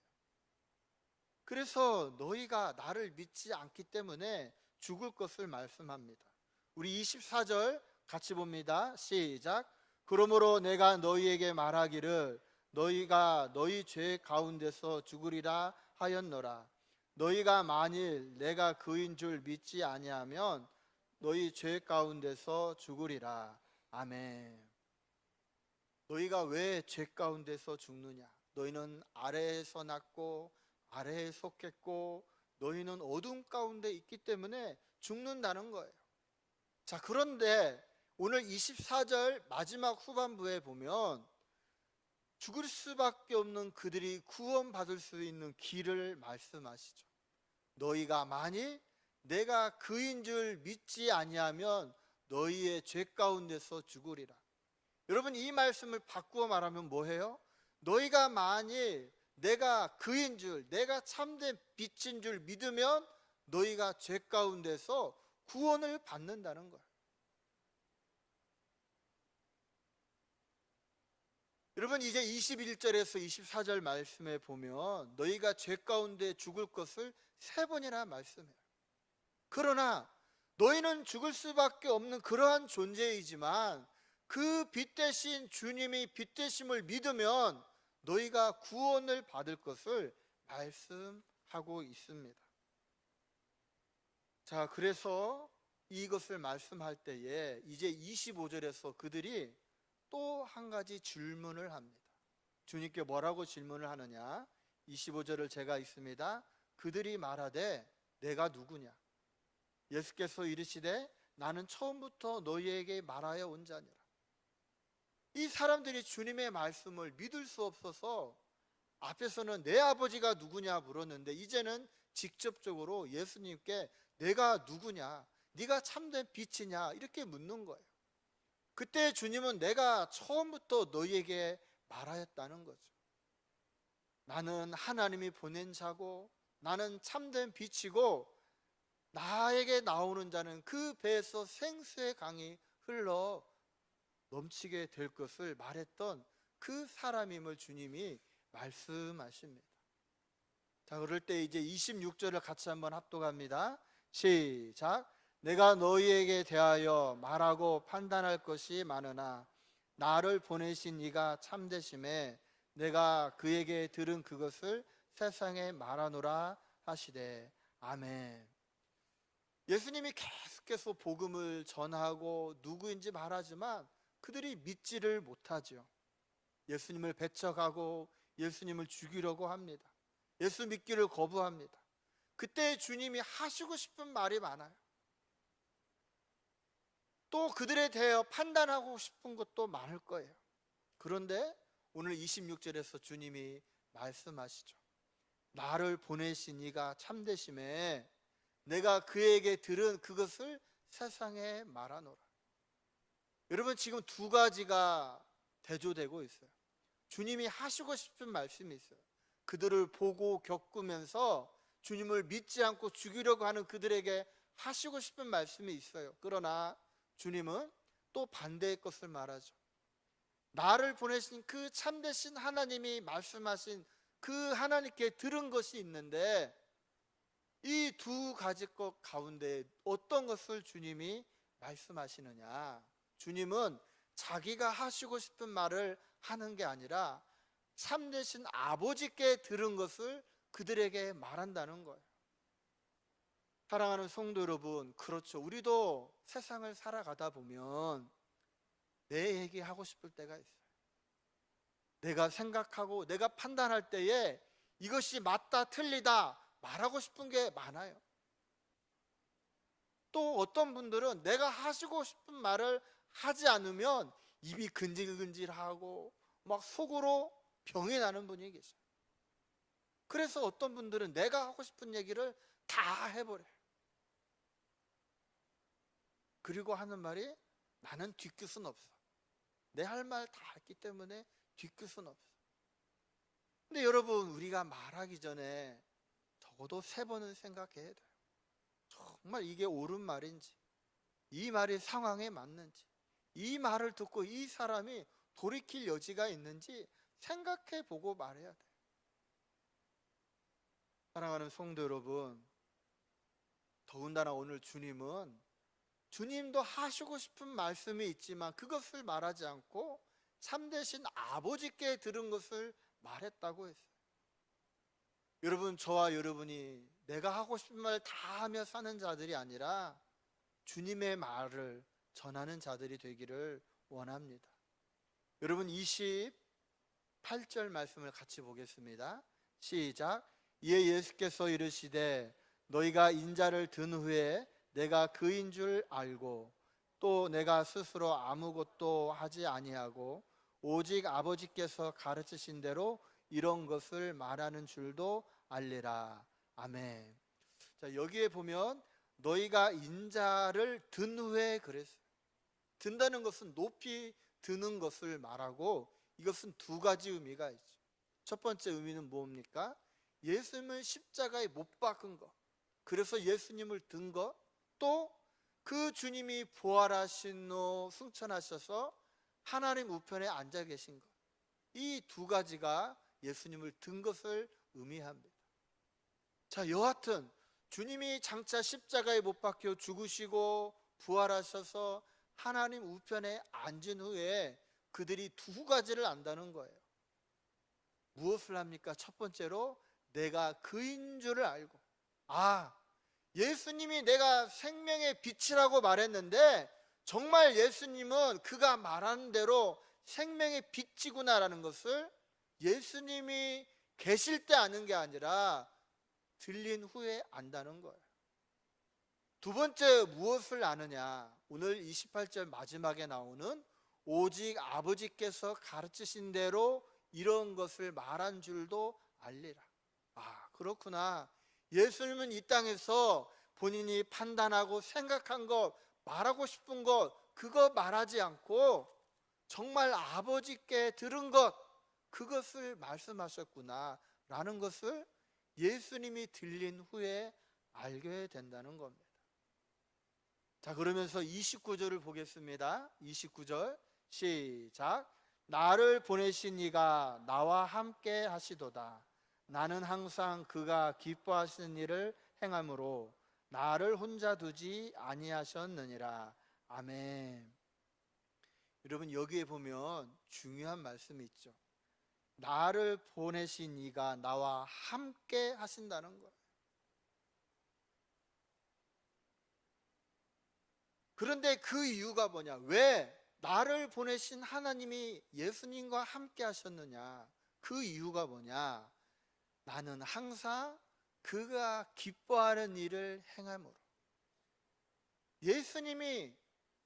그래서 너희가 나를 믿지 않기 때문에 죽을 것을 말씀합니다. 우리 24절 같이 봅니다. 시작. 그러므로 내가 너희에게 말하기를 너희가 너희 죄 가운데서 죽으리라 하였노라. 너희가 만일 내가 그인 줄 믿지 아니하면 너희 죄 가운데서 죽으리라. 아멘. 너희가 왜 죄 가운데서 죽느냐? 너희는 아래에서 났고 아래에 속했고 너희는 어둠 가운데 있기 때문에 죽는다는 거예요. 자, 그런데 오늘 24절 마지막 후반부에 보면 죽을 수밖에 없는 그들이 구원받을 수 있는 길을 말씀하시죠. 너희가 만일 내가 그인 줄 믿지 아니하면 너희의 죄 가운데서 죽으리라. 여러분, 이 말씀을 바꾸어 말하면 뭐예요? 너희가 만일 내가 그인 줄, 내가 참된 빛인 줄 믿으면 너희가 죄 가운데서 구원을 받는다는 거예요. 여러분, 이제 21절에서 24절 말씀에 보면 너희가 죄 가운데 죽을 것을 3번이나 말씀해요. 그러나 너희는 죽을 수밖에 없는 그러한 존재이지만 그 빛 대신 주님이 빛 되심을 믿으면 너희가 구원을 받을 것을 말씀하고 있습니다. 자, 그래서 이것을 말씀할 때에 이제 25절에서 그들이 또 한 가지 질문을 합니다. 주님께 뭐라고 질문을 하느냐? 25절을 제가 읽습니다. 그들이 말하되 내가 누구냐? 예수께서 이르시되 나는 처음부터 너희에게 말하여 온 자니라. 이 사람들이 주님의 말씀을 믿을 수 없어서 앞에서는 내 아버지가 누구냐 물었는데 이제는 직접적으로 예수님께 내가 누구냐, 네가 참된 빛이냐 이렇게 묻는 거예요. 그때 주님은 내가 처음부터 너희에게 말하였다는 거죠. 나는 하나님이 보낸 자고 나는 참된 빛이고 나에게 나오는 자는 그 배에서 생수의 강이 흘러 넘치게 될 것을 말했던 그 사람임을 주님이 말씀하십니다. 자, 그럴 때 이제 26절을 같이 한번 합독합니다. 시작. 내가 너희에게 대하여 말하고 판단할 것이 많으나 나를 보내신 이가 참되심에 내가 그에게 들은 그것을 세상에 말하노라 하시되 아멘. 예수님이 계속해서 복음을 전하고 누구인지 말하지만 그들이 믿지를 못하죠. 예수님을 배척하고 예수님을 죽이려고 합니다. 예수 믿기를 거부합니다. 그때 주님이 하시고 싶은 말이 많아요. 또 그들에 대하여 판단하고 싶은 것도 많을 거예요. 그런데 오늘 26절에서 주님이 말씀하시죠. 나를 보내신 이가 참되심에 내가 그에게 들은 그것을 세상에 말하노라. 여러분, 지금 두 가지가 대조되고 있어요. 주님이 하시고 싶은 말씀이 있어요. 그들을 보고 겪으면서 주님을 믿지 않고 죽이려고 하는 그들에게 하시고 싶은 말씀이 있어요. 그러나 주님은 또 반대의 것을 말하죠. 나를 보내신 그 참되신 하나님이 말씀하신 그 하나님께 들은 것이 있는데 이 두 가지 것 가운데 어떤 것을 주님이 말씀하시느냐? 주님은 자기가 하시고 싶은 말을 하는 게 아니라 참되신 아버지께 들은 것을 그들에게 말한다는 거예요. 사랑하는 성도 여러분, 그렇죠. 우리도 세상을 살아가다 보면 내 얘기하고 싶을 때가 있어요. 내가 생각하고 내가 판단할 때에 이것이 맞다 틀리다 말하고 싶은 게 많아요. 또 어떤 분들은 내가 하시고 싶은 말을 하지 않으면 입이 근질근질하고 막 속으로 병이 나는 분이 계셔요. 그래서 어떤 분들은 내가 하고 싶은 얘기를 다 해버려요. 그리고 하는 말이 나는 뒤끝은 없어. 내 할 말 다 했기 때문에 뒤끝은 없어. 근데 여러분, 우리가 말하기 전에 적어도 3번은 생각해야 돼요. 정말 이게 옳은 말인지, 이 말이 상황에 맞는지, 이 말을 듣고 이 사람이 돌이킬 여지가 있는지 생각해 보고 말해야 돼요. 사랑하는 성도 여러분, 더군다나 오늘 주님은 주님도 하시고 싶은 말씀이 있지만 그것을 말하지 않고 참되신 아버지께 들은 것을 말했다고 했어요. 여러분, 저와 여러분이 내가 하고 싶은 말 다 하며 사는 자들이 아니라 주님의 말을 전하는 자들이 되기를 원합니다. 여러분, 28절 말씀을 같이 보겠습니다. 시작. 이에 예수께서 이르시되 너희가 인자를 든 후에 내가 그인 줄 알고 또 내가 스스로 아무것도 하지 아니하고 오직 아버지께서 가르치신 대로 이런 것을 말하는 줄도 알리라. 아멘. 자, 여기에 보면 너희가 인자를 든 후에 그랬어요. 든다는 것은 높이 드는 것을 말하고 이것은 두 가지 의미가 있죠. 첫 번째 의미는 뭡니까? 예수님을 십자가에 못 박은 것, 그래서 예수님을 든 것, 또 그 주님이 부활하신 후 승천하셔서 하나님 우편에 앉아 계신 것, 이 두 가지가 예수님을 든 것을 의미합니다. 자, 여하튼 주님이 장차 십자가에 못 박혀 죽으시고 부활하셔서 하나님 우편에 앉은 후에 그들이 두 가지를 안다는 거예요. 무엇을 합니까? 첫 번째로 내가 그인 줄을 알고, 예수님이 내가 생명의 빛이라고 말했는데 정말 예수님은 그가 말하는 대로 생명의 빛이구나라는 것을 예수님이 계실 때 아는 게 아니라 들린 후에 안다는 거예요. 두 번째 무엇을 아느냐? 오늘 28절 마지막에 나오는 오직 아버지께서 가르치신 대로 이런 것을 말한 줄도 알리라. 그렇구나. 예수님은 이 땅에서 본인이 판단하고 생각한 것, 말하고 싶은 것, 그거 말하지 않고 정말 아버지께 들은 것, 그것을 말씀하셨구나 라는 것을 예수님이 들린 후에 알게 된다는 겁니다. 자, 그러면서 29절을 보겠습니다. 29절 시작. 나를 보내신 이가 나와 함께 하시도다. 나는 항상 그가 기뻐하시는 일을 행함으로 나를 혼자 두지 아니하셨느니라. 아멘. 여러분, 여기에 보면 중요한 말씀이 있죠. 나를 보내신 이가 나와 함께 하신다는 거예요. 그런데 그 이유가 뭐냐? 왜 나를 보내신 하나님이 예수님과 함께 하셨느냐? 그 이유가 뭐냐? 나는 항상 그가 기뻐하는 일을 행함으로, 예수님이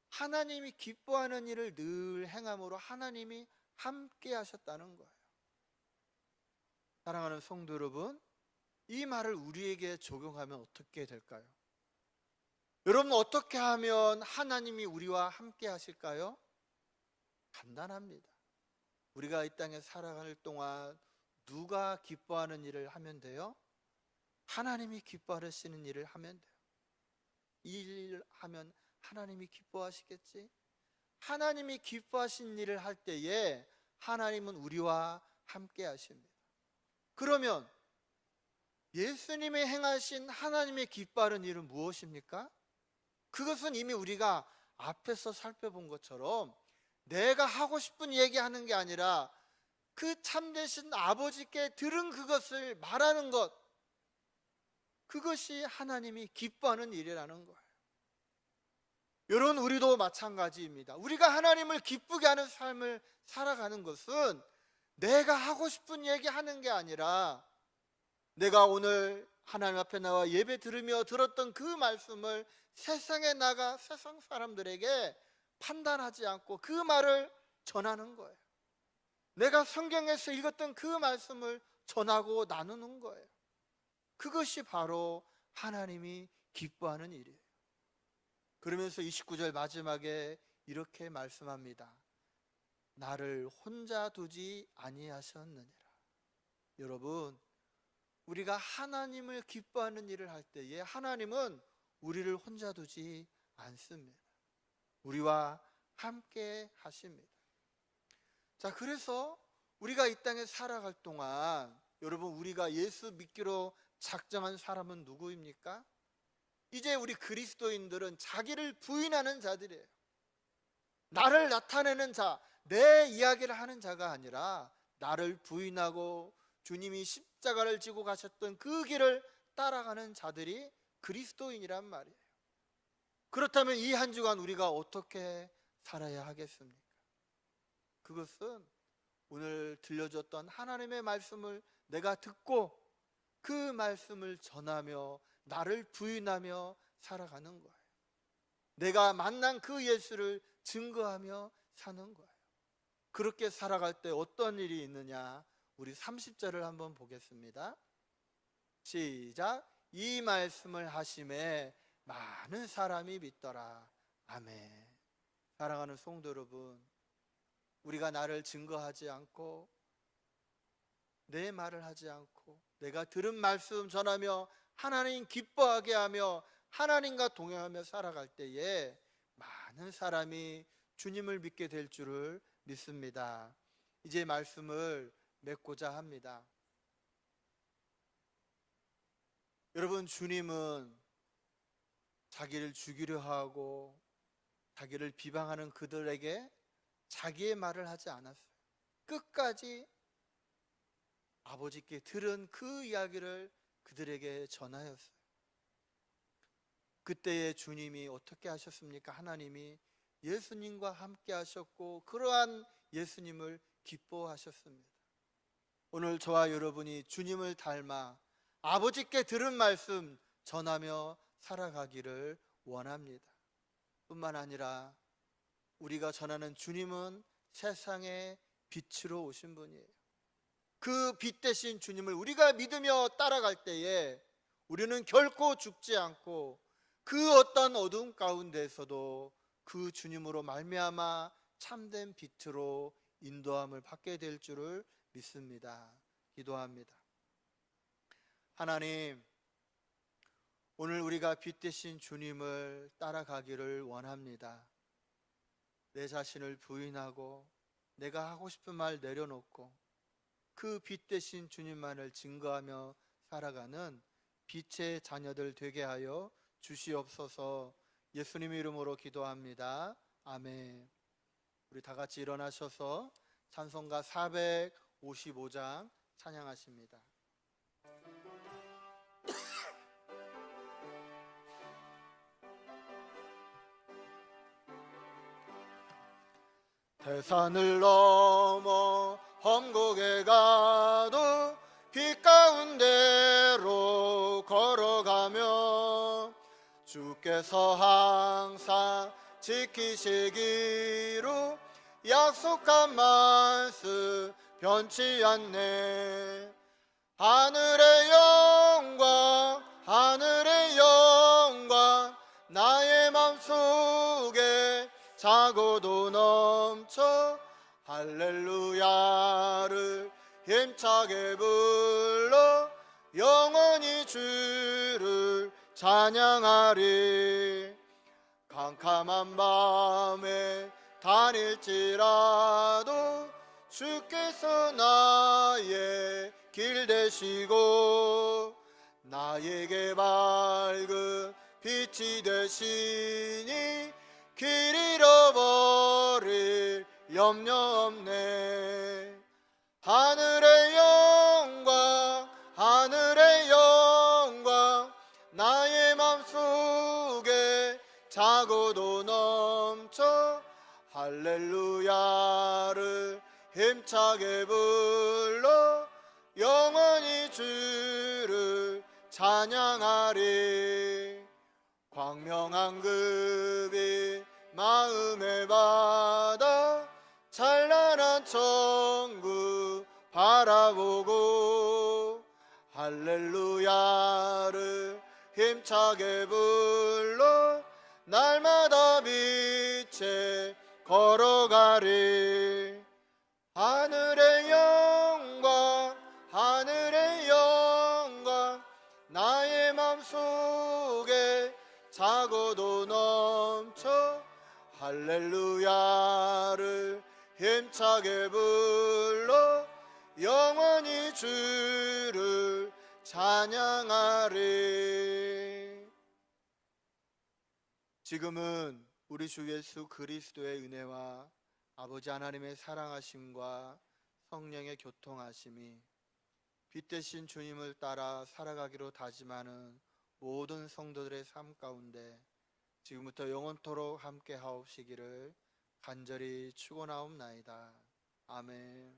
하나님이 기뻐하는 일을 늘 행함으로 하나님이 함께 하셨다는 거예요. 사랑하는 성도 여러분, 이 말을 우리에게 적용하면 어떻게 될까요? 여러분, 어떻게 하면 하나님이 우리와 함께 하실까요? 간단합니다. 우리가 이 땅에 살아갈 동안 누가 기뻐하는 일을 하면 돼요? 하나님이 기뻐하시는 일을 하면 돼요. 이 일을 하면 하나님이 기뻐하시겠지? 하나님이 기뻐하신 일을 할 때에 하나님은 우리와 함께 하십니다. 그러면 예수님이 행하신 하나님의 기뻐하는 일은 무엇입니까? 그것은 이미 우리가 앞에서 살펴본 것처럼 내가 하고 싶은 얘기하는 게 아니라 그 참되신 아버지께 들은 그것을 말하는 것, 그것이 하나님이 기뻐하는 일이라는 거예요. 여러분, 우리도 마찬가지입니다. 우리가 하나님을 기쁘게 하는 삶을 살아가는 것은 내가 하고 싶은 얘기하는 게 아니라 내가 오늘 하나님 앞에 나와 예배 들으며 들었던 그 말씀을 세상에 나가 세상 사람들에게 판단하지 않고 그 말을 전하는 거예요. 내가 성경에서 읽었던 그 말씀을 전하고 나누는 거예요. 그것이 바로 하나님이 기뻐하는 일이에요. 그러면서 29절 마지막에 이렇게 말씀합니다. 나를 혼자 두지 아니하셨느니라. 여러분, 우리가 하나님을 기뻐하는 일을 할 때에 하나님은 우리를 혼자 두지 않습니다. 우리와 함께 하십니다. 자, 그래서 우리가 이 땅에 살아갈 동안 여러분, 우리가 예수 믿기로 작정한 사람은 누구입니까? 이제 우리 그리스도인들은 자기를 부인하는 자들이에요. 나를 나타내는 자, 내 이야기를 하는 자가 아니라 나를 부인하고 주님이 십자가를 지고 가셨던 그 길을 따라가는 자들이 그리스도인이란 말이에요. 그렇다면 이 한 주간 우리가 어떻게 살아야 하겠습니까? 그것은 오늘 들려줬던 하나님의 말씀을 내가 듣고 그 말씀을 전하며 나를 부인하며 살아가는 거예요. 내가 만난 그 예수를 증거하며 사는 거예요. 그렇게 살아갈 때 어떤 일이 있느냐? 우리 30절을 한번 보겠습니다. 시작. 이 말씀을 하심에 많은 사람이 믿더라. 아멘. 사랑하는 성도 여러분, 우리가 나를 증거하지 않고 내 말을 하지 않고 내가 들은 말씀 전하며 하나님 기뻐하게 하며 하나님과 동행하며 살아갈 때에 많은 사람이 주님을 믿게 될 줄을 믿습니다. 이제 말씀을 맺고자 합니다. 여러분, 주님은 자기를 죽이려 하고 자기를 비방하는 그들에게 자기의 말을 하지 않았어요. 끝까지 아버지께 들은 그 이야기를 그들에게 전하였어요. 그때의 주님이 어떻게 하셨습니까? 하나님이 예수님과 함께 하셨고 그러한 예수님을 기뻐하셨습니다. 오늘 저와 여러분이 주님을 닮아 아버지께 들은 말씀 전하며 살아가기를 원합니다. 뿐만 아니라 우리가 전하는 주님은 세상의 빛으로 오신 분이에요. 그 빛 대신 주님을 우리가 믿으며 따라갈 때에 우리는 결코 죽지 않고 그 어떤 어둠 가운데서도 그 주님으로 말미암아 참된 빛으로 인도함을 받게 될 줄을 믿습니다. 기도합니다. 하나님, 오늘 우리가 빛 대신 주님을 따라가기를 원합니다. 내 자신을 부인하고 내가 하고 싶은 말 내려놓고 그 빛 대신 주님만을 증거하며 살아가는 빛의 자녀들 되게 하여 주시옵소서. 예수님의 이름으로 기도합니다. 아멘. 우리 다 같이 일어나셔서 찬송가 55장 찬양하십니다. 대산을 넘어 험곡에 가도 빛 가운데로 걸어가며 주께서 항상 지키시기로 약속한 말씀 변치 않네. 하늘의 영광 하늘의 영광 나의 맘속에 자고도 넘쳐 할렐루야를 힘차게 불러 영원히 주를 찬양하리. 캄캄한 밤에 다닐지라도 주께서 나의 길 되시고 나에게 밝은 빛이 되시니 길 잃어버릴 염려 없네. 하늘의 영광 하늘의 영광 나의 맘속에 자고도 넘쳐 할렐루야를 힘차게 불러 영원히 주를 찬양하리. 광명한 급이 마음에 받아 찬란한 천국 바라보고 할렐루야를 힘차게 불러 날마다 빛에 걸어가리. 하늘의 영광 하늘의 영광 나의 맘속에 자고도 넘쳐 할렐루야를 힘차게 불러 영원히 주를 찬양하리. 지금은 우리 주 예수 그리스도의 은혜와 아버지 하나님의 사랑하심과 성령의 교통하심이 빛 대신 주님을 따라 살아가기로 다짐하는 모든 성도들의 삶 가운데 지금부터 영원토록 함께 하옵시기를 간절히 축원하옵나이다. 아멘.